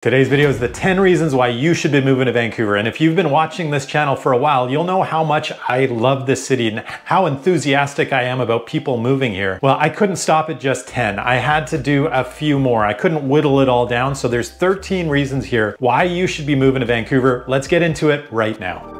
Today's video is the 10 reasons why you should be moving to Vancouver. And if you've been watching this channel for a while, you'll know how much I love this city and how enthusiastic I am about people moving here. Well, I couldn't stop at just 10. I had to do a few more. I couldn't whittle it all down. So there's 13 reasons here why you should be moving to Vancouver. Let's get into it right now.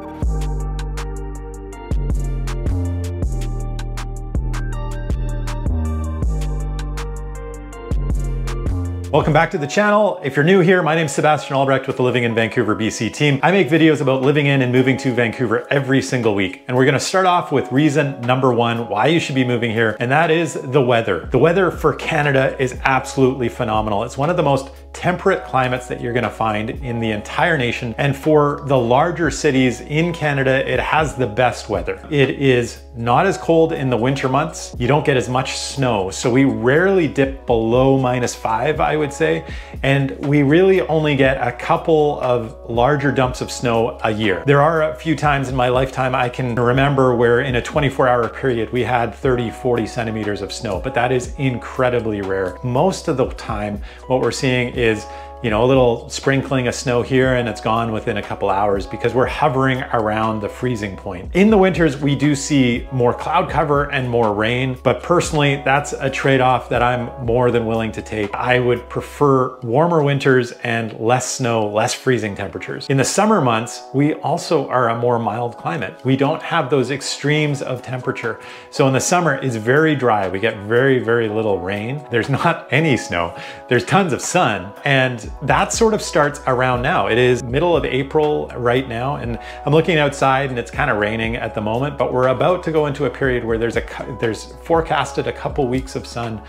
Welcome back to the channel. If you're new here, my name is Sebastian Albrecht with the Living in Vancouver, BC team. I make videos about living in and moving to Vancouver every single week. And we're gonna start off with reason number one, why you should be moving here, and that is the weather. The weather for Canada is absolutely phenomenal. It's one of the most temperate climates that you're gonna find in the entire nation. And for the larger cities in Canada, it has the best weather. It is not as cold in the winter months. You don't get as much snow. So we rarely dip below -5, I would say. And we really only get a couple of larger dumps of snow a year. There are a few times in my lifetime I can remember where in a 24-hour period, we had 30, 40 centimeters of snow, but that is incredibly rare. Most of the time, what we're seeing is a little sprinkling of snow here and it's gone within a couple hours because we're hovering around the freezing point. In the winters, we do see more cloud cover and more rain, but personally, that's a trade-off that I'm more than willing to take. I would prefer warmer winters and less snow, less freezing temperatures. In the summer months, we also are a more mild climate. We don't have those extremes of temperature. So in the summer, it's very dry. We get very, very little rain. There's not any snow. There's tons of sun, and that sort of starts around now. It is middle of April right now, and I'm looking outside and it's kind of raining at the moment, but we're about to go into a period where there's forecasted a couple weeks of sun.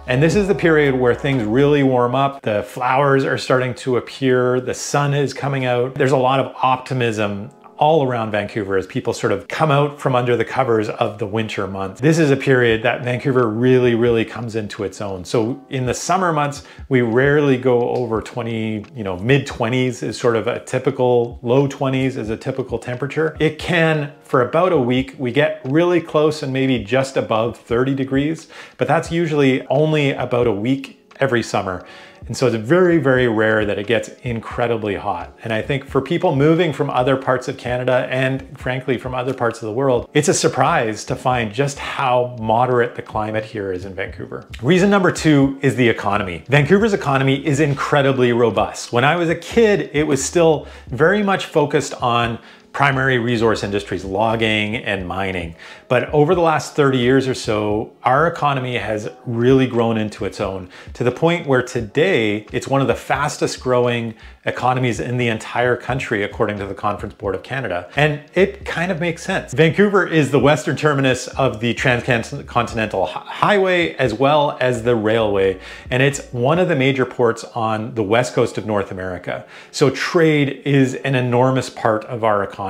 And this is the period where things really warm up. The flowers are starting to appear. The sun is coming out. There's a lot of optimism all around Vancouver as people sort of come out from under the covers of the winter months. This is a period that Vancouver really, really comes into its own. So in the summer months, we rarely go over 20, mid 20s is sort of a typical, low 20s is a typical temperature. It can, for about a week, we get really close and maybe just above 30 degrees, but that's usually only about a week every summer. And so it's very, very rare that it gets incredibly hot. And I think for people moving from other parts of Canada and frankly from other parts of the world, it's a surprise to find just how moderate the climate here is in Vancouver. Reason number two is the economy. Vancouver's economy is incredibly robust. When I was a kid, it was still very much focused on primary resource industries, logging and mining. But over the last 30 years or so, our economy has really grown into its own to the point where today it's one of the fastest growing economies in the entire country, according to the Conference Board of Canada. And it kind of makes sense. Vancouver is the western terminus of the Transcontinental Highway as well as the railway. And it's one of the major ports on the west coast of North America. So trade is an enormous part of our economy.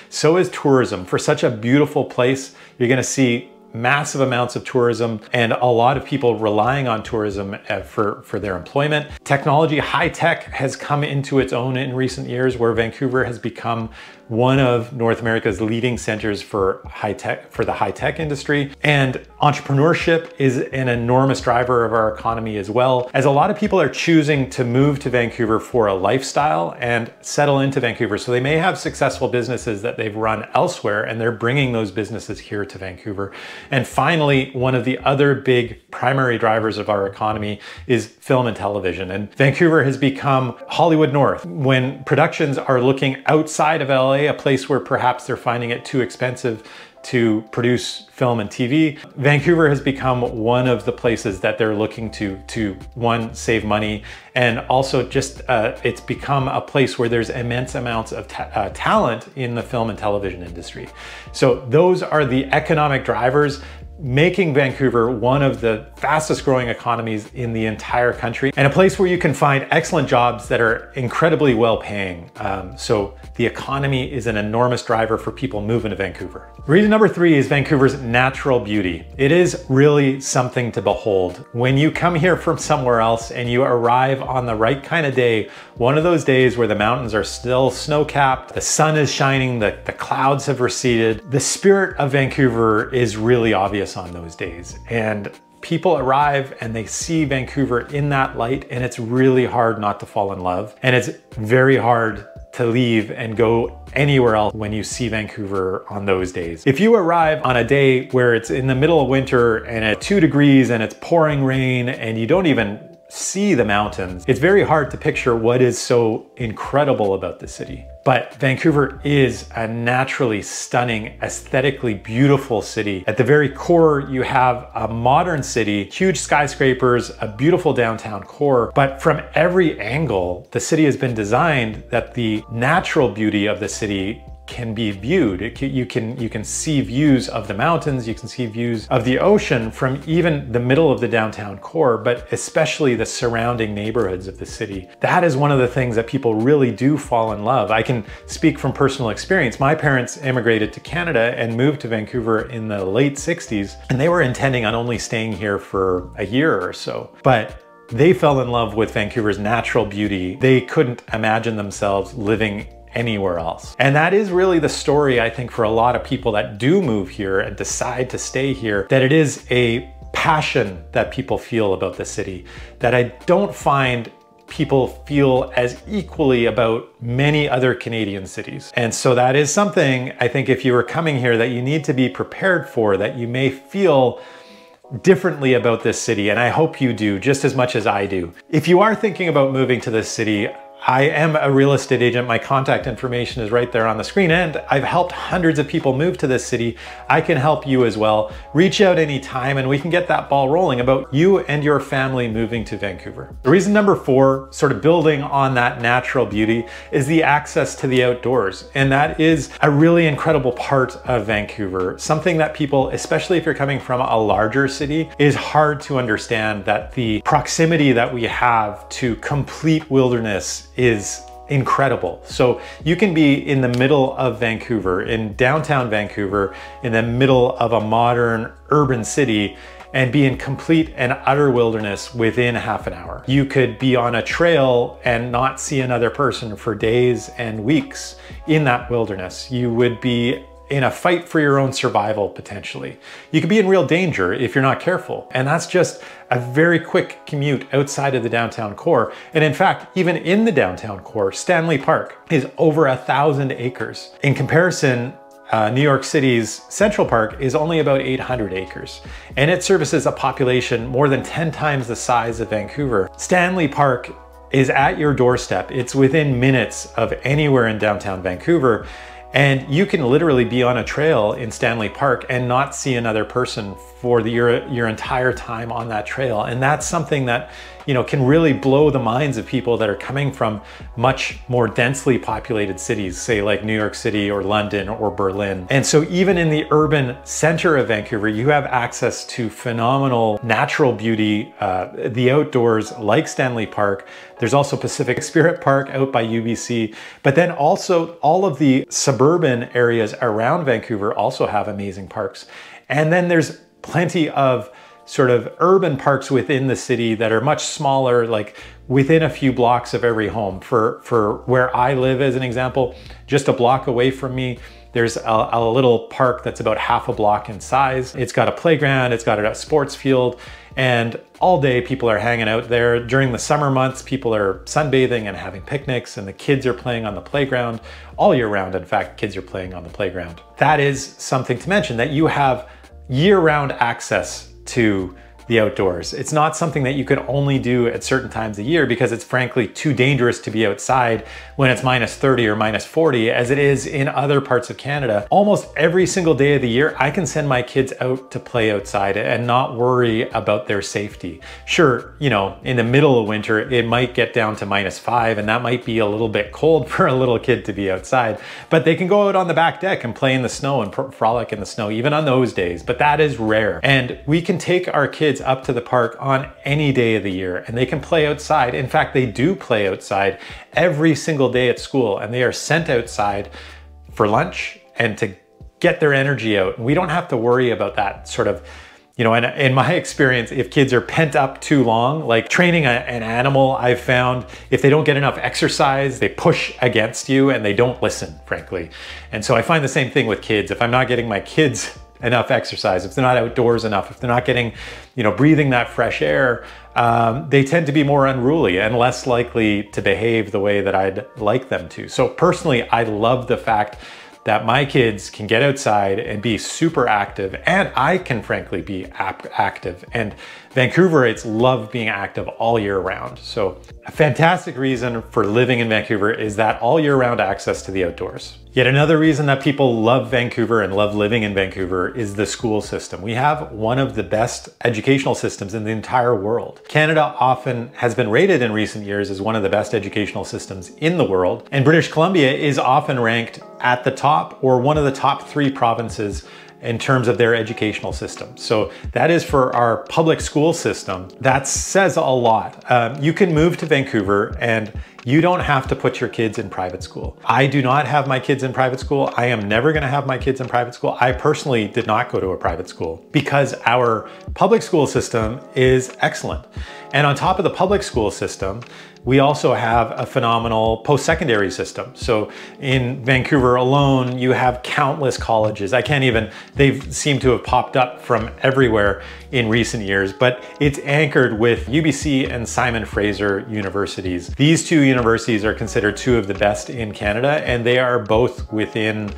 So is tourism. For such a beautiful place, you're going to see massive amounts of tourism and a lot of people relying on tourism for their employment. Technology, high tech has come into its own in recent years, where Vancouver has become one of North America's leading centers for the high tech industry. And entrepreneurship is an enormous driver of our economy as well, as a lot of people are choosing to move to Vancouver for a lifestyle and settle into Vancouver. So they may have successful businesses that they've run elsewhere and they're bringing those businesses here to Vancouver. And finally, one of the other big primary drivers of our economy is film and television. And Vancouver has become Hollywood North. When productions are looking outside of LA, a place where perhaps they're finding it too expensive to produce film and TV, Vancouver has become one of the places that they're looking to one, save money, and also just it's become a place where there's immense amounts of talent in the film and television industry. So those are the economic drivers making Vancouver one of the fastest growing economies in the entire country, and a place where you can find excellent jobs that are incredibly well paying. So the economy is an enormous driver for people moving to Vancouver. Reason number three is Vancouver's natural beauty. It is really something to behold. When you come here from somewhere else and you arrive on the right kind of day, one of those days where the mountains are still snow-capped, the sun is shining, the clouds have receded, the spirit of Vancouver is really obvious on those days. And people arrive and they see Vancouver in that light, and it's really hard not to fall in love. And it's very hard to leave and go anywhere else when you see Vancouver on those days. If you arrive on a day where it's in the middle of winter and it's 2 degrees and it's pouring rain and you don't even see the mountains, it's very hard to picture what is so incredible about the city. But Vancouver is a naturally stunning, aesthetically beautiful city. At the very core, you have a modern city, huge skyscrapers, a beautiful downtown core, but from every angle, the city has been designed that the natural beauty of the city can be viewed. You can see views of the mountains, you can see views of the ocean from even the middle of the downtown core, but especially the surrounding neighborhoods of the city. That is one of the things that people really do fall in love. I can speak from personal experience. My parents immigrated to Canada and moved to Vancouver in the late 60s, and they were intending on only staying here for a year or so. But they fell in love with Vancouver's natural beauty. They couldn't imagine themselves living anywhere else. And that is really the story, I think, for a lot of people that do move here and decide to stay here, that it is a passion that people feel about the city that I don't find people feel as equally about many other Canadian cities. And so that is something, I think, if you were coming here, that you need to be prepared for, that you may feel differently about this city. And I hope you do just as much as I do. If you are thinking about moving to this city, I am a real estate agent. My contact information is right there on the screen, and I've helped hundreds of people move to this city. I can help you as well. Reach out anytime and we can get that ball rolling about you and your family moving to Vancouver. The reason number 4, sort of building on that natural beauty, is the access to the outdoors. And that is a really incredible part of Vancouver. Something that people, especially if you're coming from a larger city, is hard to understand, that the proximity that we have to complete wilderness is incredible. So you can be in the middle of Vancouver, in downtown Vancouver, in the middle of a modern urban city, and be in complete and utter wilderness within half an hour. You could be on a trail and not see another person for days and weeks in that wilderness. You would be in a fight for your own survival, potentially. You could be in real danger if you're not careful. And that's just a very quick commute outside of the downtown core. And in fact, even in the downtown core, Stanley Park is over 1,000 acres. In comparison, New York City's Central Park is only about 800 acres, and it services a population more than 10 times the size of Vancouver. Stanley Park is at your doorstep. It's within minutes of anywhere in downtown Vancouver. And you can literally be on a trail in Stanley Park and not see another person for your entire time on that trail. And that's something that, you know, can really blow the minds of people that are coming from much more densely populated cities, say like New York City or London or Berlin. And so even in the urban center of Vancouver, you have access to phenomenal natural beauty, the outdoors, like Stanley Park. There's also Pacific Spirit Park out by UBC, but then also all of the suburban areas around Vancouver also have amazing parks. And then there's plenty of sort of urban parks within the city that are much smaller, like within a few blocks of every home. For where I live, as an example, just a block away from me, there's a little park that's about half a block in size. It's got a playground, it's got a sports field, and all day people are hanging out there. During the summer months, people are sunbathing and having picnics, and the kids are playing on the playground all year round. In fact, kids are playing on the playground. That is something to mention, that you have year-round access to the outdoors. It's not something that you can only do at certain times a year, because it's frankly too dangerous to be outside when it's -30 or -40, as it is in other parts of Canada. Almost every single day of the year, I can send my kids out to play outside and not worry about their safety. Sure, you know, in the middle of winter, it might get down to -5, and that might be a little bit cold for a little kid to be outside, but they can go out on the back deck and play in the snow and frolic in the snow, even on those days, but that is rare. And we can take our kids up to the park on any day of the year, and they can play outside. In fact, they do play outside every single day at school, and they are sent outside for lunch and to get their energy out. We don't have to worry about that sort of, you know, and in my experience, if kids are pent up too long, like training an animal, I've found if they don't get enough exercise, they push against you and they don't listen, frankly. And so I find the same thing with kids. If I'm not getting my kids enough exercise, if they're not outdoors enough, if they're not getting, breathing that fresh air, they tend to be more unruly and less likely to behave the way that I'd like them to. So personally, I love the fact that my kids can get outside and be super active, and I can frankly be active. And Vancouverites love being active all year round. So a fantastic reason for living in Vancouver is that all year round access to the outdoors. Yet another reason that people love Vancouver and love living in Vancouver is the school system. We have one of the best educational systems in the entire world. Canada often has been rated in recent years as one of the best educational systems in the world, and British Columbia is often ranked at the top or one of the top 3 provinces in terms of their educational system. So that is for our public school system. That says a lot. You can move to Vancouver and you don't have to put your kids in private school. I do not have my kids in private school. I am never gonna have my kids in private school. I personally did not go to a private school because our public school system is excellent. And on top of the public school system, we also have a phenomenal post-secondary system. So in Vancouver alone, you have countless colleges. They've seemed to have popped up from everywhere in recent years, but it's anchored with UBC and Simon Fraser universities. These 2 universities are considered 2 of the best in Canada, and they are both within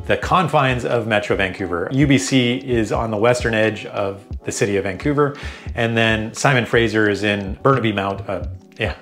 the confines of Metro Vancouver. UBC is on the western edge of the city of Vancouver, and then Simon Fraser is in Burnaby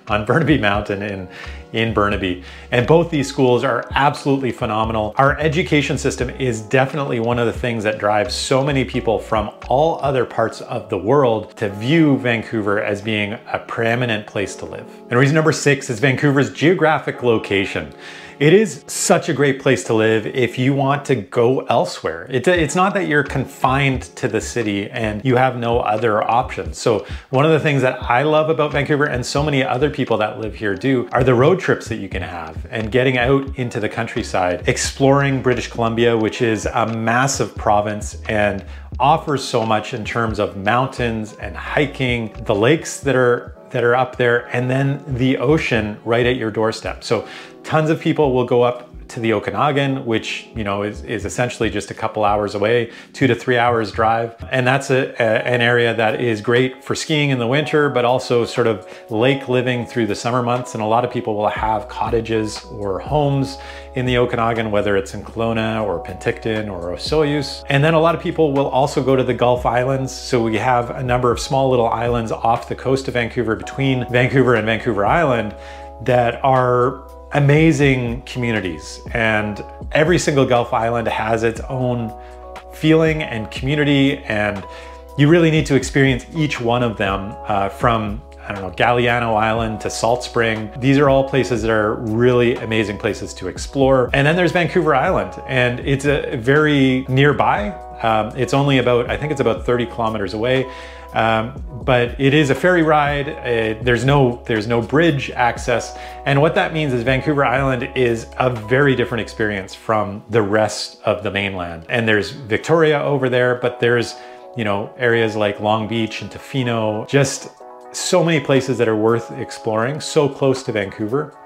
on Burnaby Mountain in Burnaby. And both these schools are absolutely phenomenal. Our education system is definitely one of the things that drives so many people from all other parts of the world to view Vancouver as being a preeminent place to live. And reason number 6 is Vancouver's geographic location. It is such a great place to live if you want to go elsewhere. It's not that you're confined to the city and you have no other options. So one of the things that I love about Vancouver, and so many other people that live here do, are the road trips that you can have and getting out into the countryside, exploring British Columbia, which is a massive province and offers so much in terms of mountains and hiking, the lakes that are up there, and then the ocean right at your doorstep. So tons of people will go up to the Okanagan, which is essentially just a couple hours away, 2 to 3 hours drive. And that's an area that is great for skiing in the winter, but also sort of lake living through the summer months. And a lot of people will have cottages or homes in the Okanagan, whether it's in Kelowna or Penticton or Osoyoos. And then a lot of people will also go to the Gulf Islands. So we have a number of small little islands off the coast of Vancouver, between Vancouver and Vancouver Island, that are amazing communities. And every single Gulf Island has its own feeling and community, and you really need to experience each one of them, from Galiano Island to Salt Spring. These are all places that are really amazing places to explore. And then there's Vancouver Island, and it's very nearby. It's only about, I think it's about 30 kilometers away. But it is a ferry ride. There's no bridge access. And what that means is Vancouver Island is a very different experience from the rest of the mainland. And there's Victoria over there, but there's, areas like Long Beach and Tofino, just so many places that are worth exploring, so close to Vancouver.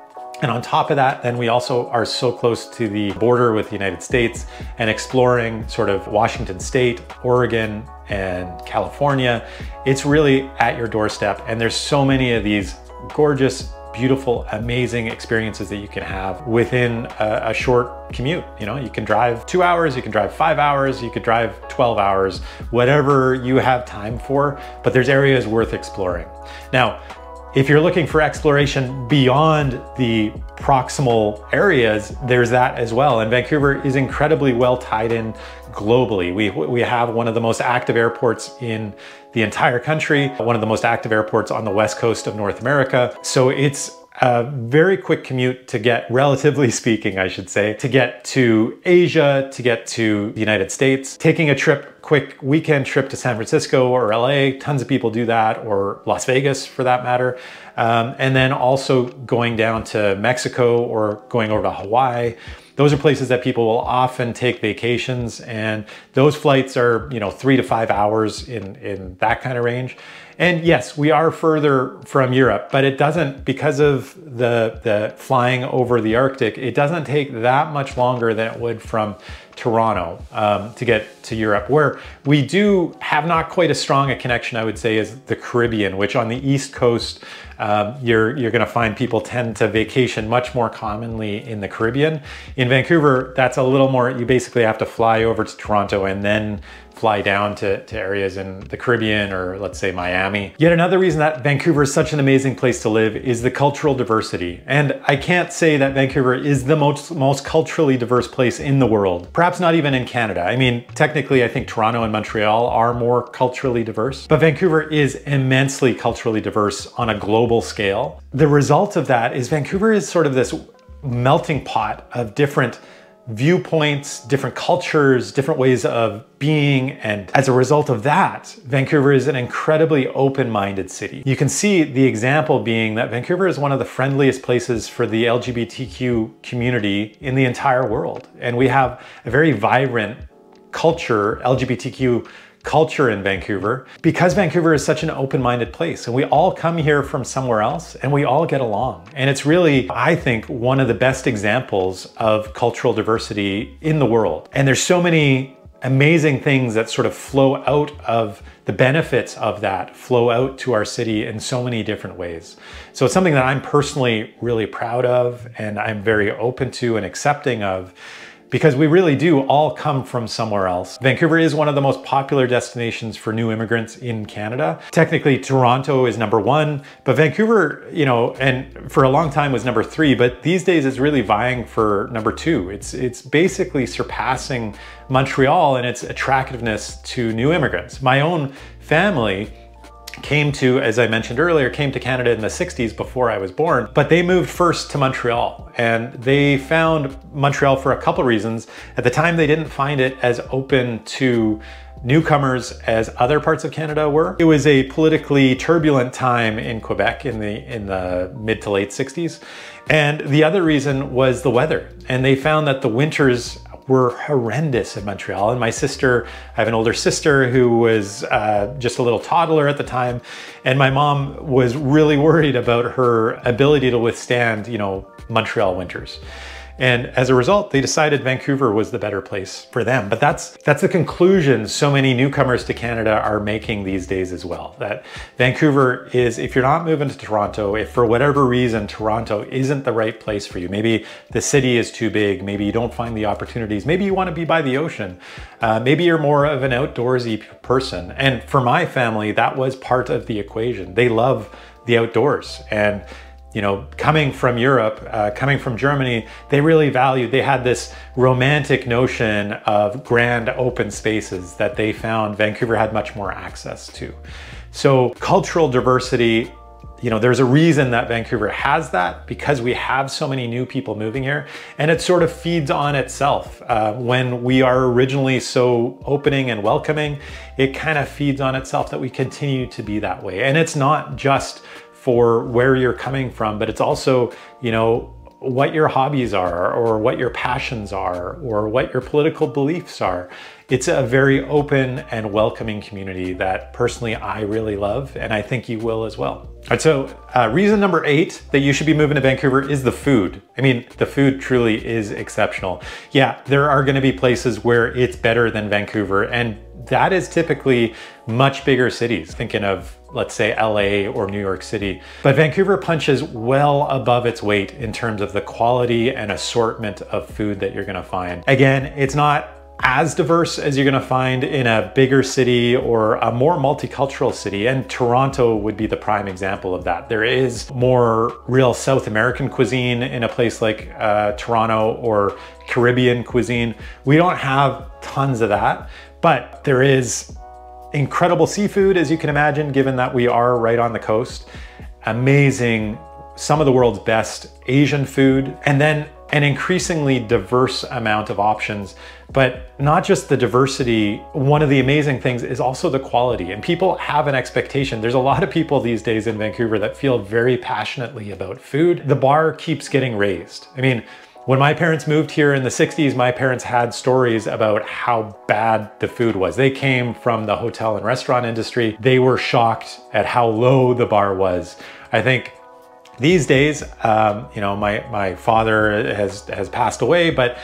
And on top of that, then we also are so close to the border with the United States, and exploring sort of Washington State, Oregon, and California. It's really at your doorstep, and there's so many of these gorgeous, beautiful, amazing experiences that you can have within a short commute. You can drive 2 hours, you can drive 5 hours, you could drive 12 hours, whatever you have time for, but there's areas worth exploring. Now, if you're looking for exploration beyond the proximal areas, there's that as well. And Vancouver is incredibly well tied in globally. We have one of the most active airports in the entire country, one of the most active airports on the west coast of North America. So it's a very quick commute to get, relatively speaking, I should say, to get to Asia, to get to the United States. Taking a quick weekend trip to San Francisco or LA, tons of people do that, or Las Vegas for that matter. And then also going down to Mexico or going over to Hawaii. Those are places that people will often take vacations, and those flights are 3 to 5 hours in that kind of range. And yes, we are further from Europe, but it doesn't, because of the flying over the Arctic, it doesn't take that much longer than it would from Toronto to get to Europe, where we do have not quite as strong a connection, I would say, as the Caribbean, which on the East Coast, you're going to find people tend to vacation much more commonly in the Caribbean. In Vancouver, that's a little more, you basically have to fly over to Toronto and then fly down to areas in the Caribbean, or let's say Miami. Yet another reason that Vancouver is such an amazing place to live is the cultural diversity. And I can't say that Vancouver is the most culturally diverse place in the world. Perhaps not even in Canada. I mean, technically, I think Toronto and Montreal are more culturally diverse, but Vancouver is immensely culturally diverse on a global scale. The result of that is Vancouver is sort of this melting pot of different viewpoints, different cultures, different ways of being. And as a result of that, Vancouver is an incredibly open-minded city. You can see the example being that Vancouver is one of the friendliest places for the LGBTQ community in the entire world. And we have a very vibrant culture, LGBTQ culture in Vancouver, because Vancouver is such an open-minded place, and we all come here from somewhere else and we all get along. And it's really, I think, one of the best examples of cultural diversity in the world. And there's so many amazing things that sort of flow out of the benefits of that, flow out to our city in so many different ways. So it's something that I'm personally really proud of, and I'm very open to and accepting of, because we really do all come from somewhere else. Vancouver is one of the most popular destinations for new immigrants in Canada. Technically, Toronto is #1, but Vancouver, you know, and for a long time was #3, but these days is really vying for #2. It's basically surpassing Montreal in its attractiveness to new immigrants. My own family came to, as I mentioned earlier, came to Canada in the 60s before I was born, but they moved first to Montreal, and they found Montreal for a couple reasons. At the time, they didn't find it as open to newcomers as other parts of Canada were. It was a politically turbulent time in Quebec in the mid to late 60s. And the other reason was the weather. And they found that the winters were horrendous in Montreal. And my sister, I have an older sister who was just a little toddler at the time. And my mom was really worried about her ability to withstand, you know, Montreal winters. And as a result, they decided Vancouver was the better place for them. But that's the conclusion so many newcomers to Canada are making these days as well. That Vancouver is, if you're not moving to Toronto, if for whatever reason Toronto isn't the right place for you, maybe the city is too big, maybe you don't find the opportunities, maybe you want to be by the ocean, maybe you're more of an outdoorsy person. And for my family, that was part of the equation. They love the outdoors. And you know, coming from Europe, coming from Germany, they really valued, they had this romantic notion of grand open spaces that they found Vancouver had much more access to. So cultural diversity, you know, there's a reason that Vancouver has that, because we have so many new people moving here, and it sort of feeds on itself. When we are originally so opening and welcoming, it kind of feeds on itself that we continue to be that way. And it's not just for where you're coming from, but it's also, you know, what your hobbies are, or what your passions are, or what your political beliefs are. It's a very open and welcoming community that personally I really love, and I think you will as well. All right, so reason number 8 that you should be moving to Vancouver is the food. I mean, the food truly is exceptional. Yeah, there are gonna be places where it's better than Vancouver, and that is typically much bigger cities, thinking of, let's say, LA or New York City. But Vancouver punches well above its weight in terms of the quality and assortment of food that you're gonna find. Again, it's not as diverse as you're gonna find in a bigger city or a more multicultural city, and Toronto would be the prime example of that. There is more real South American cuisine in a place like Toronto, or Caribbean cuisine. We don't have tons of that, but there is incredible seafood, as you can imagine, given that we are right on the coast. Amazing, some of the world's best Asian food, and then an increasingly diverse amount of options. But not just the diversity, one of the amazing things is also the quality, and people have an expectation. There's a lot of people these days in Vancouver that feel very passionately about food. The bar keeps getting raised. I mean, When my parents moved here in the 60s, my parents had stories about how bad the food was. They came from the hotel and restaurant industry. They were shocked at how low the bar was. I think these days, you know, my father has passed away, but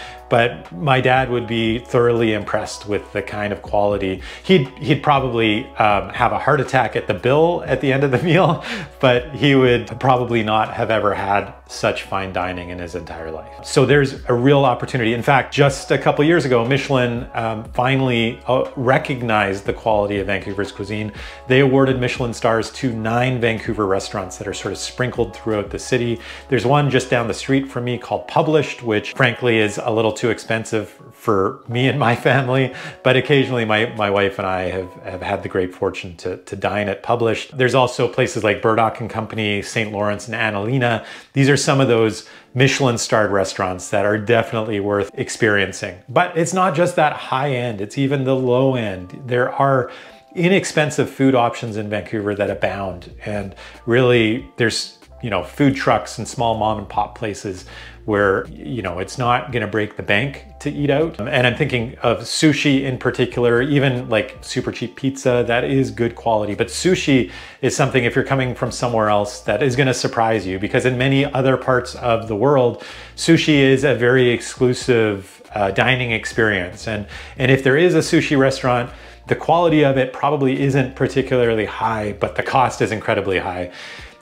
my dad would be thoroughly impressed with the kind of quality. He'd probably have a heart attack at the bill at the end of the meal, but he would probably not have ever had such fine dining in his entire life. So there's a real opportunity. In fact, just a couple years ago, Michelin finally recognized the quality of Vancouver's cuisine. They awarded Michelin stars to 9 Vancouver restaurants that are sort of sprinkled throughout the city. There's one just down the street from me called Published, which frankly is a little too expensive for me and my family, but occasionally my wife and I have had the great fortune to dine at Published. There's also places like Burdock and Company, St. Lawrence and Annalena. These are some of those Michelin starred restaurants that are definitely worth experiencing. But it's not just that high end, it's even the low end. There are inexpensive food options in Vancouver that abound, and really there's, you know, food trucks and small mom and pop places where, you know, it's not gonna break the bank to eat out. And I'm thinking of sushi in particular, even like super cheap pizza, that is good quality. But sushi is something, if you're coming from somewhere else, that is gonna surprise you, because in many other parts of the world, sushi is a very exclusive dining experience. And if there is a sushi restaurant, the quality of it probably isn't particularly high, but the cost is incredibly high.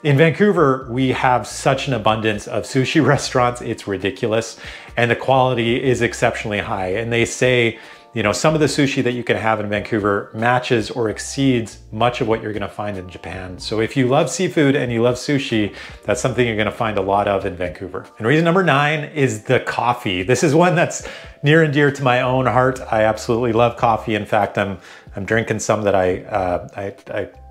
In Vancouver, we have such an abundance of sushi restaurants, it's ridiculous, and the quality is exceptionally high. And they say, you know, some of the sushi that you can have in Vancouver matches or exceeds much of what you're gonna find in Japan. So if you love seafood and you love sushi, that's something you're gonna find a lot of in Vancouver. And reason number 9 is the coffee. This is one that's near and dear to my own heart. I absolutely love coffee. In fact, I'm drinking some that I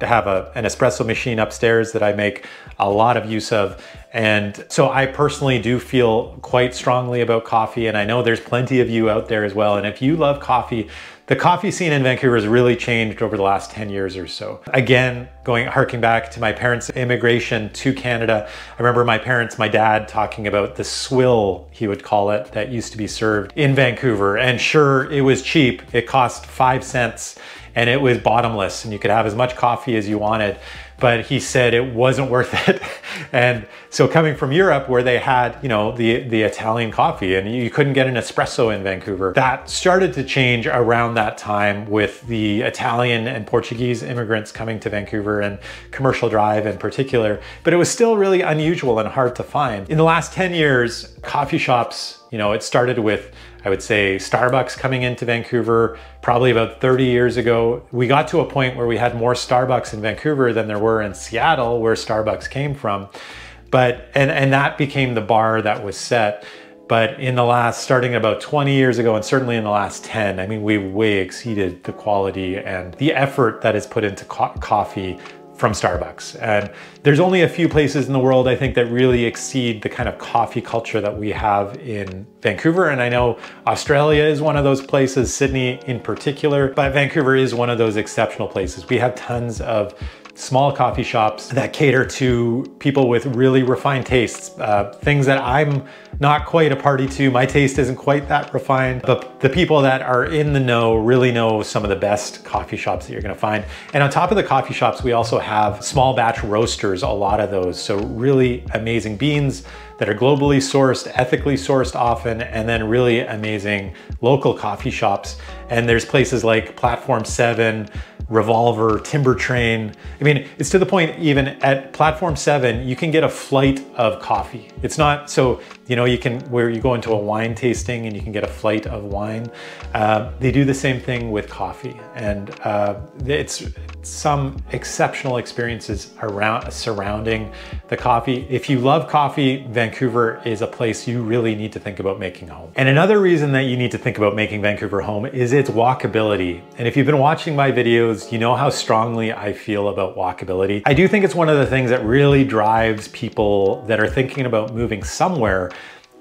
have an espresso machine upstairs that I make a lot of use of. And so I personally do feel quite strongly about coffee, and I know there's plenty of you out there as well. And if you love coffee, the coffee scene in Vancouver has really changed over the last 10 years or so. Again, harking back to my parents' immigration to Canada, I remember my dad talking about the swill, he would call it, that used to be served in Vancouver. And sure, it was cheap. It cost 5 cents and it was bottomless and you could have as much coffee as you wanted. But he said it wasn't worth it. And so coming from Europe, where they had, you know, the Italian coffee, and you couldn't get an espresso in Vancouver, that started to change around that time with the Italian and Portuguese immigrants coming to Vancouver, and Commercial Drive in particular. But it was still really unusual and hard to find. In the last 10 years, coffee shops, you know, it started with, I would say, Starbucks coming into Vancouver probably about 30 years ago. We got to a point where we had more Starbucks in Vancouver than there were in Seattle, where Starbucks came from. But, and that became the bar that was set. But in the last, starting about 20 years ago, and certainly in the last 10, I mean, we way exceeded the quality and the effort that is put into coffee from Starbucks. And there's only a few places in the world, I think, that really exceed the kind of coffee culture that we have in Vancouver. And I know Australia is one of those places, Sydney in particular, but Vancouver is one of those exceptional places. We have tons of small coffee shops that cater to people with really refined tastes, things that I'm not quite a party to. My taste isn't quite that refined, but the people that are in the know really know some of the best coffee shops that you're gonna find. And on top of the coffee shops, we also have small batch roasters, a lot of those. So really amazing beans that are globally sourced, ethically sourced often, and then really amazing local coffee shops. And there's places like Platform 7, Revolver, Timber Train. I mean, it's to the point even at Platform 7, you can get a flight of coffee. It's not so, you know, you can, where you go into a wine tasting and you can get a flight of wine. They do the same thing with coffee. And it's some exceptional experiences surrounding the coffee. If you love coffee, Vancouver is a place you really need to think about making home. And another reason that you need to think about making Vancouver home is its walkability. And if you've been watching my videos, you know how strongly I feel about walkability. I do think it's one of the things that really drives people that are thinking about moving somewhere.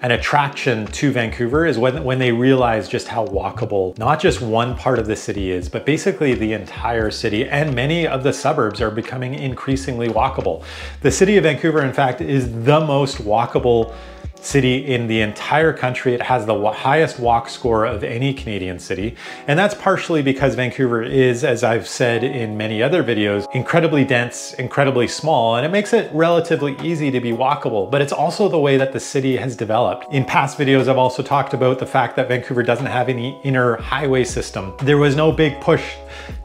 An attraction to Vancouver is when they realize just how walkable not just one part of the city is, but basically the entire city, and many of the suburbs are becoming increasingly walkable. The city of Vancouver, in fact, is the most walkable city in the entire country. It has the highest walk score of any Canadian city. And that's partially because Vancouver is, as I've said in many other videos, incredibly dense, incredibly small, and it makes it relatively easy to be walkable. But it's also the way that the city has developed. In past videos, I've also talked about the fact that Vancouver doesn't have any inner highway system. There was no big push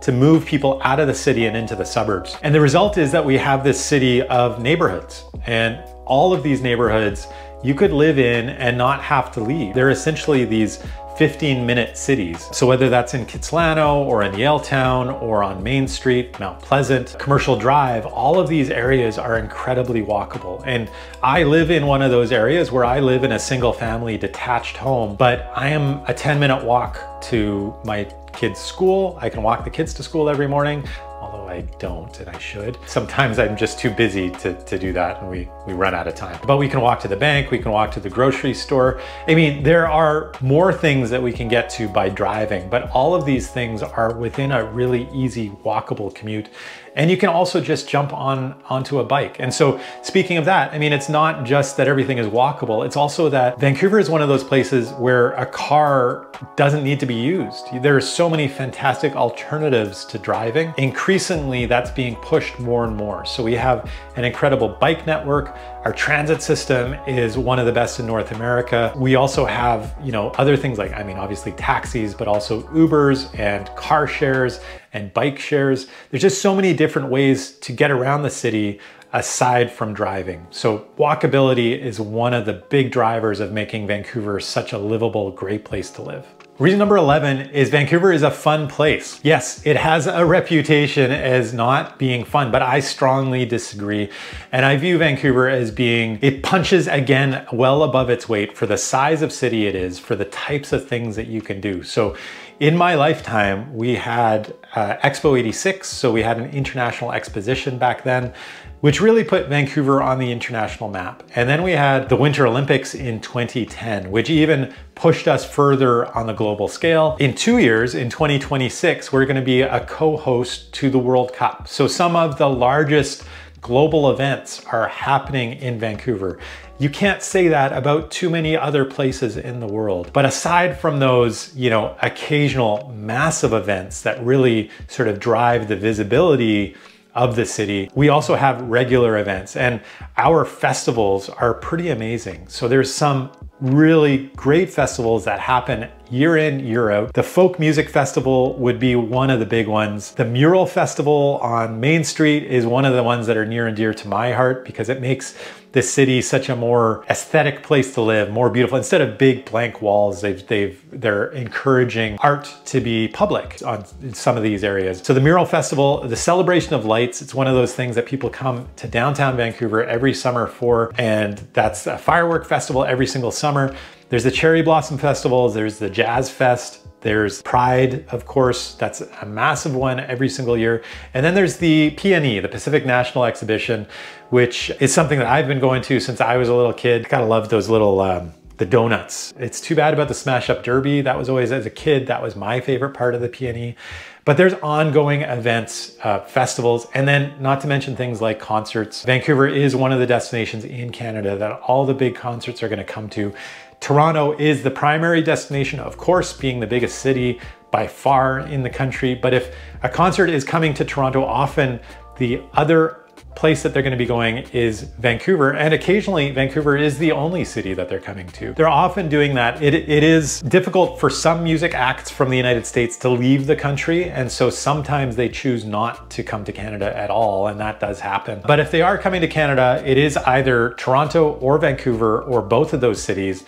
to move people out of the city and into the suburbs. And the result is that we have this city of neighborhoods, and all of these neighborhoods you could live in and not have to leave. They're essentially these 15-minute cities. So whether that's in Kitsilano or in Yaletown or on Main Street, Mount Pleasant, Commercial Drive, all of these areas are incredibly walkable. And I live in one of those areas where I live in a single family detached home, but I am a 10-minute walk to my kids' school. I can walk the kids to school every morning, although I don't and I should. Sometimes I'm just too busy to do that and we run out of time. But we can walk to the bank, we can walk to the grocery store. I mean, there are more things that we can get to by driving, but all of these things are within a really easy walkable commute. And you can also just jump onto a bike. And so speaking of that, I mean, it's not just that everything is walkable, it's also that Vancouver is one of those places where a car doesn't need to be used. There are so many fantastic alternatives to driving. Increasingly, that's being pushed more and more. So we have an incredible bike network. Our transit system is one of the best in North America. We also have, other things like, I mean, obviously taxis, but also Ubers and car shares and bike shares. There's just so many different ways to get around the city aside from driving. So walkability is one of the big drivers of making Vancouver such a livable, great place to live. Reason number 11 is Vancouver is a fun place. Yes, it has a reputation as not being fun, but I strongly disagree. And I view Vancouver as being, it punches again well above its weight for the size of city it is, for the types of things that you can do. So in my lifetime, we had Expo 86, so we had an international exposition back then, which really put Vancouver on the international map. And then we had the Winter Olympics in 2010, which even pushed us further on the global scale. In 2 years, in 2026, we're gonna be a co-host to the World Cup. So some of the largest global events are happening in Vancouver. You can't say that about too many other places in the world. But aside from those, occasional massive events that really sort of drive the visibility of the city, we also have regular events, and our festivals are pretty amazing. So there's some really great festivals that happen year in, year out. The Folk Music Festival would be one of the big ones. The Mural Festival on Main Street is one of the ones that are near and dear to my heart because it makes the city such a more aesthetic place to live, more beautiful. Instead of big blank walls, they're encouraging art to be public on some of these areas. So the Mural Festival, the Celebration of Lights, it's one of those things that people come to downtown Vancouver every summer for, and that's a firework festival every single summer. There's the Cherry Blossom Festivals, there's the Jazz Fest, there's Pride, of course, that's a massive one every single year. And then there's the PNE, the Pacific National Exhibition, which is something that I've been going to since I was a little kid. Gotta love those little, the donuts. It's too bad about the Smash Up Derby. That was always, as a kid, that was my favorite part of the PNE. But there's ongoing events, festivals, and then not to mention things like concerts. Vancouver is one of the destinations in Canada that all the big concerts are gonna come to. Toronto is the primary destination, of course, being the biggest city by far in the country. But if a concert is coming to Toronto, often the other place that they're going to be going is Vancouver, and occasionally Vancouver is the only city that they're coming to. They're often doing that. It is difficult for some music acts from the United States to leave the country, and so sometimes they choose not to come to Canada at all, and that does happen. But if they are coming to Canada, it is either Toronto or Vancouver or both of those cities,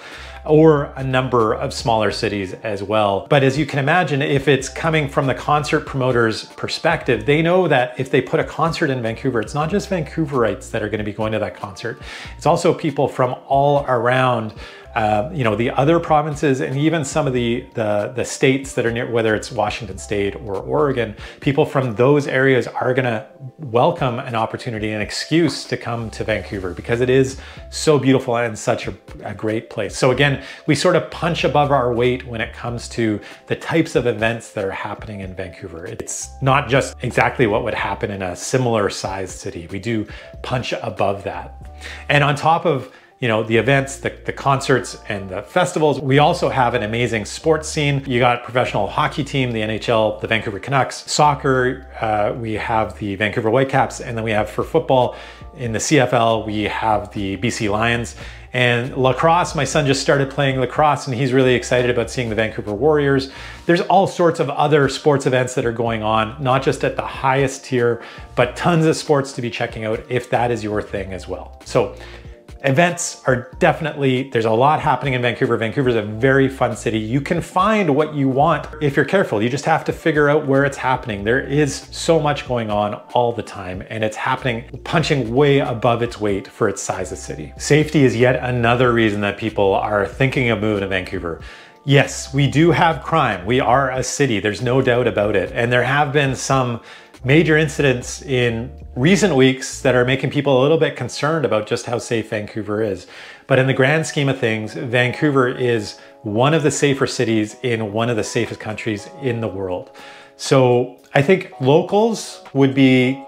or a number of smaller cities as well. But as you can imagine, if it's coming from the concert promoter's perspective, they know that if they put a concert in Vancouver, it's not just Vancouverites that are going to be going to that concert. It's also people from all around the other provinces and even some of the states that are near, whether it's Washington State or Oregon. People from those areas are gonna welcome an opportunity, an excuse to come to Vancouver because it is so beautiful and such a great place. So again, we sort of punch above our weight when it comes to the types of events that are happening in Vancouver. It's not just exactly what would happen in a similar sized city. We do punch above that. And on top of you know, the events, the concerts and the festivals. We also have an amazing sports scene. You got professional hockey team, the NHL, the Vancouver Canucks, soccer, we have the Vancouver Whitecaps, and then we have for football in the CFL, we have the BC Lions. And lacrosse, my son just started playing lacrosse and he's really excited about seeing the Vancouver Warriors. There's all sorts of other sports events that are going on, not just at the highest tier, but tons of sports to be checking out if that is your thing as well. So events are definitely, there's a lot happening in Vancouver. Vancouver's a very fun city. You can find what you want if you're careful. You just have to figure out where it's happening. There is so much going on all the time and it's happening, punching way above its weight for its size of city. Safety is yet another reason that people are thinking of moving to Vancouver. Yes, we do have crime. We are a city, there's no doubt about it. And there have been some major incidents in recent weeks that are making people a little bit concerned about just how safe Vancouver is. But in the grand scheme of things, Vancouver is one of the safer cities in one of the safest countries in the world. So I think locals would be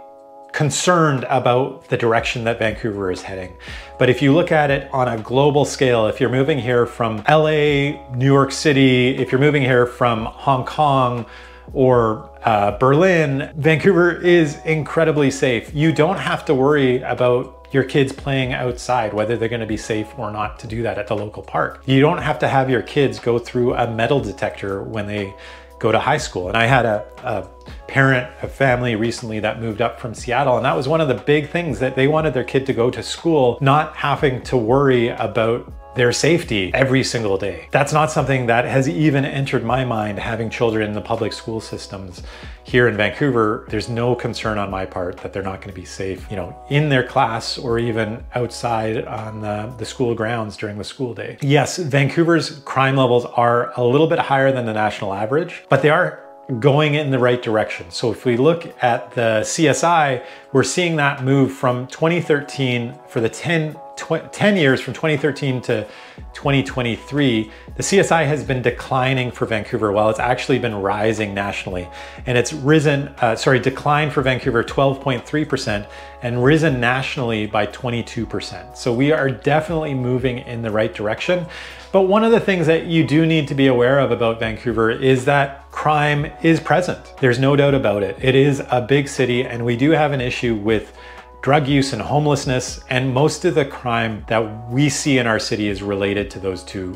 concerned about the direction that Vancouver is heading. But if you look at it on a global scale, if you're moving here from LA, New York City, if you're moving here from Hong Kong, or Berlin, Vancouver is incredibly safe. You don't have to worry about your kids playing outside, whether they're going to be safe or not to do that at the local park. You don't have to have your kids go through a metal detector when they go to high school. And I had a family recently that moved up from Seattle, and that was one of the big things, that they wanted their kid to go to school not having to worry about their safety every single day. That's not something that has even entered my mind, having children in the public school systems here in Vancouver. There's no concern on my part that they're not going to be safe, you know, in their class or even outside on the school grounds during the school day. Yes, Vancouver's crime levels are a little bit higher than the national average, but they are going in the right direction. So if we look at the CSI, we're seeing that move from 2013 for the 10 years from 2013 to 2023, the CSI has been declining for Vancouver while it's actually been rising nationally. And it's declined for Vancouver 12.3% and risen nationally by 22%. So we are definitely moving in the right direction. But one of the things that you do need to be aware of about Vancouver is that crime is present. There's no doubt about it. It is a big city and we do have an issue with drug use and homelessness, and most of the crime that we see in our city is related to those to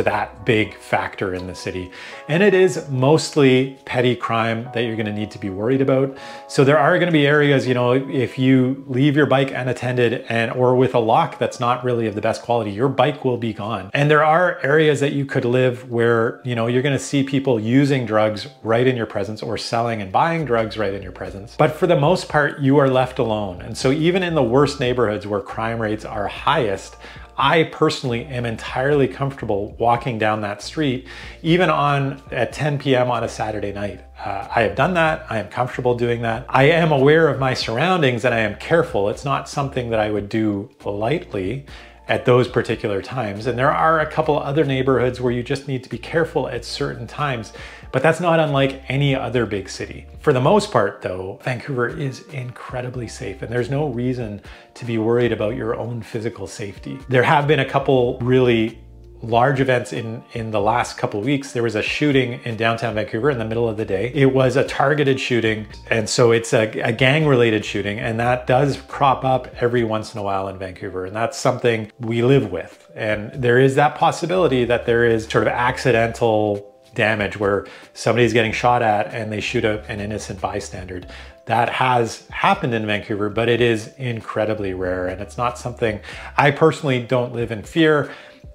that big factor in the city. And it is mostly petty crime that you're gonna need to be worried about. So there are gonna be areas, you know, if you leave your bike unattended or with a lock that's not really of the best quality, your bike will be gone. And there are areas that you could live where, you know, you're gonna see people using drugs right in your presence or selling and buying drugs right in your presence. But for the most part, you are left alone. And so even in the worst neighborhoods where crime rates are highest, I personally am entirely comfortable walking down that street, even at 10 p.m. on a Saturday night. I have done that. I am comfortable doing that. I am aware of my surroundings and I am careful. It's not something that I would do lightly at those particular times. And there are a couple other neighborhoods where you just need to be careful at certain times, but that's not unlike any other big city. For the most part though, Vancouver is incredibly safe and there's no reason to be worried about your own physical safety. There have been a couple really large events in the last couple of weeks. There was a shooting in downtown Vancouver in the middle of the day. It was a targeted shooting, and so it's a gang-related shooting, and that does crop up every once in a while in Vancouver, and that's something we live with. And there is that possibility that there is sort of accidental damage where somebody's getting shot at and they shoot an innocent bystander. That has happened in Vancouver, but it is incredibly rare, and it's not something I personally don't live in fear.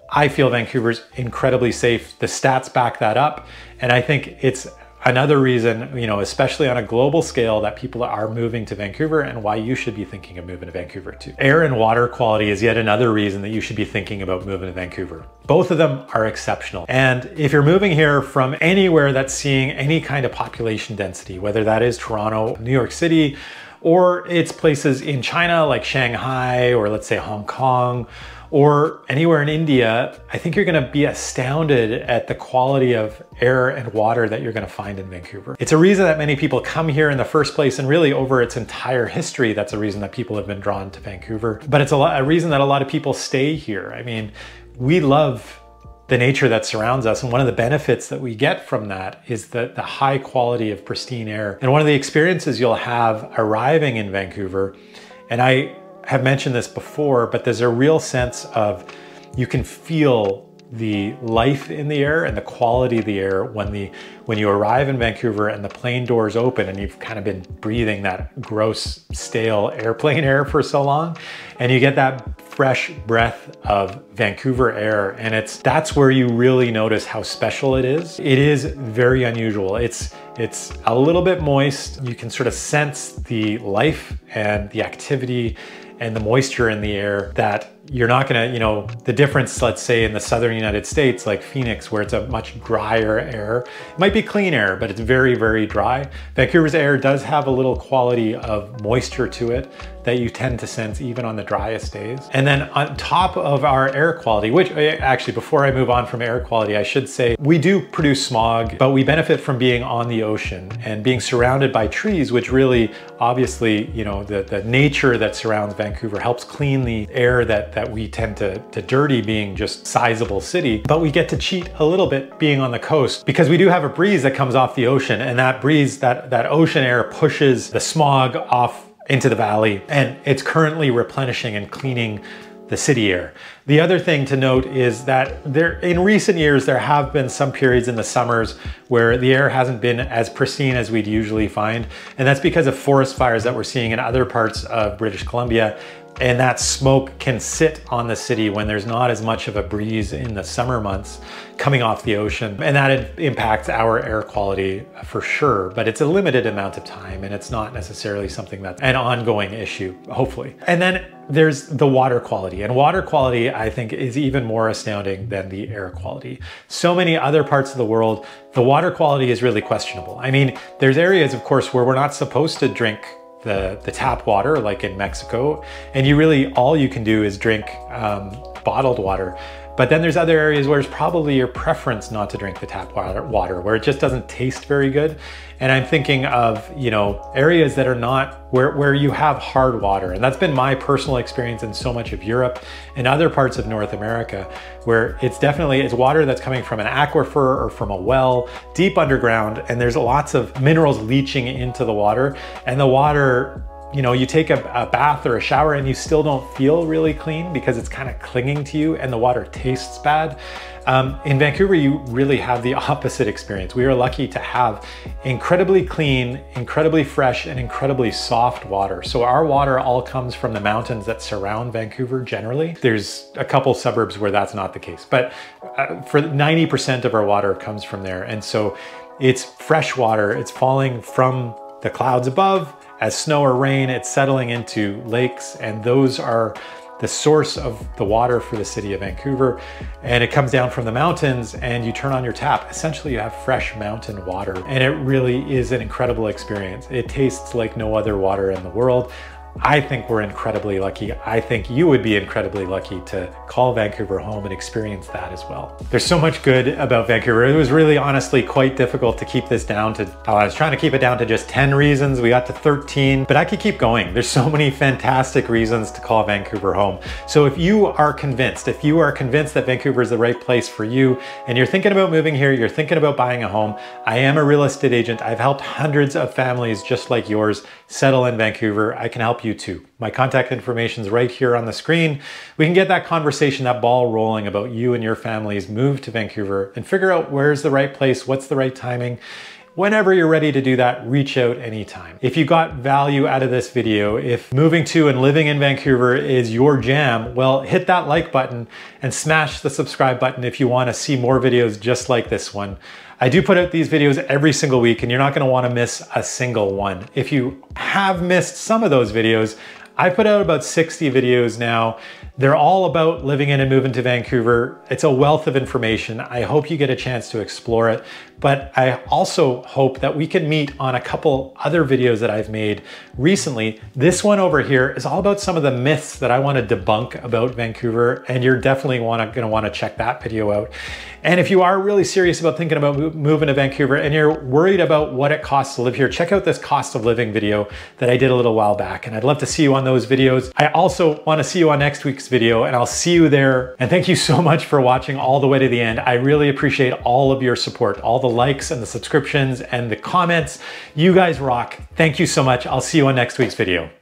I feel Vancouver's incredibly safe. The stats back that up. And I think it's another reason, you know, especially on a global scale, that people are moving to Vancouver and why you should be thinking of moving to Vancouver too. Air and water quality is yet another reason that you should be thinking about moving to Vancouver. Both of them are exceptional. And if you're moving here from anywhere that's seeing any kind of population density, whether that is Toronto, New York City, or it's places in China like Shanghai, or let's say Hong Kong, or anywhere in India, I think you're gonna be astounded at the quality of air and water that you're gonna find in Vancouver. It's a reason that many people come here in the first place, and really over its entire history, that's a reason that people have been drawn to Vancouver. But it's a reason that a lot of people stay here. I mean, we love the nature that surrounds us, and one of the benefits that we get from that is the high quality of pristine air. And one of the experiences you'll have arriving in Vancouver, and I have mentioned this before, but there's a real sense of, you can feel the life in the air and the quality of the air when you arrive in Vancouver and the plane doors open and you've kind of been breathing that gross, stale airplane air for so long, and you get that fresh breath of Vancouver air, and that's where you really notice how special it is. It is very unusual. It's a little bit moist. You can sort of sense the life and the activity and the moisture in the air that you're not gonna, the difference, let's say in the southern United States, like Phoenix, where it's a much drier air. It might be clean air, but it's very, very dry. Vancouver's air does have a little quality of moisture to it that you tend to sense even on the driest days. And then on top of our air quality, which actually, before I move on from air quality, I should say we do produce smog, but we benefit from being on the ocean and being surrounded by trees, which really, obviously, the nature that surrounds Vancouver helps clean the air that we tend to dirty, being just sizable city. But we get to cheat a little bit being on the coast, because we do have a breeze that comes off the ocean, and that breeze, that ocean air pushes the smog off into the valley, and it's currently replenishing and cleaning the city air. The other thing to note is that in recent years, there have been some periods in the summers where the air hasn't been as pristine as we'd usually find. And that's because of forest fires that we're seeing in other parts of British Columbia. And that smoke can sit on the city when there's not as much of a breeze in the summer months coming off the ocean. And that impacts our air quality for sure, but it's a limited amount of time, and it's not necessarily something that's an ongoing issue, hopefully. And then there's the water quality, and water quality, I think, is even more astounding than the air quality. So many other parts of the world, the water quality is really questionable. I mean, there's areas, of course, where we're not supposed to drink the tap water, like in Mexico, and all you can do is drink bottled water. But then there's other areas where it's probably your preference not to drink the tap water, where it just doesn't taste very good. And I'm thinking of, areas that are not, where you have hard water. And that's been my personal experience in so much of Europe and other parts of North America, where it's water that's coming from an aquifer or from a well deep underground. And there's lots of minerals leaching into the water, and the water, you take a bath or a shower and you still don't feel really clean because it's kind of clinging to you and the water tastes bad. In Vancouver, you really have the opposite experience. We are lucky to have incredibly clean, incredibly fresh, and incredibly soft water. So our water all comes from the mountains that surround Vancouver generally. There's a couple suburbs where that's not the case, but for 90% of our water comes from there. And so it's fresh water. It's falling from the clouds above. As snow or rain, it's settling into lakes, and those are the source of the water for the city of Vancouver. And it comes down from the mountains, and you turn on your tap. Essentially, you have fresh mountain water, and it really is an incredible experience. It tastes like no other water in the world. I think we're incredibly lucky. I think you would be incredibly lucky to call Vancouver home and experience that as well. There's so much good about Vancouver. It was really honestly quite difficult to keep this down to, I was trying to keep it down to just 10 reasons. We got to 13, but I could keep going. There's so many fantastic reasons to call Vancouver home. So if you are convinced that Vancouver is the right place for you, and you're thinking about moving here, you're thinking about buying a home, I am a real estate agent. I've helped hundreds of families just like yours settle in Vancouver. I can help you too. My contact information is right here on the screen. We can get that conversation, that ball rolling about you and your family's move to Vancouver and figure out where's the right place, what's the right timing. Whenever you're ready to do that, reach out anytime. If you got value out of this video, if moving to and living in Vancouver is your jam, well, hit that like button and smash the subscribe button if you want to see more videos just like this one. I do put out these videos every single week, and you're not going to want to miss a single one. If you have missed some of those videos, I put out about 60 videos now They're all about living in and moving to Vancouver. It's a wealth of information. I hope you get a chance to explore it, but I also hope that we can meet on a couple other videos that I've made recently. This one over here is all about some of the myths that I want to debunk about Vancouver, and you're definitely going to want to check that video out. And if you are really serious about thinking about moving to Vancouver and you're worried about what it costs to live here, check out this cost of living video that I did a little while back, and I'd love to see you on those videos. I also want to see you on next week's video, and I'll see you there. And thank you so much for watching all the way to the end. I really appreciate all of your support, all the likes and the subscriptions and the comments. You guys rock. Thank you so much. I'll see you on next week's video.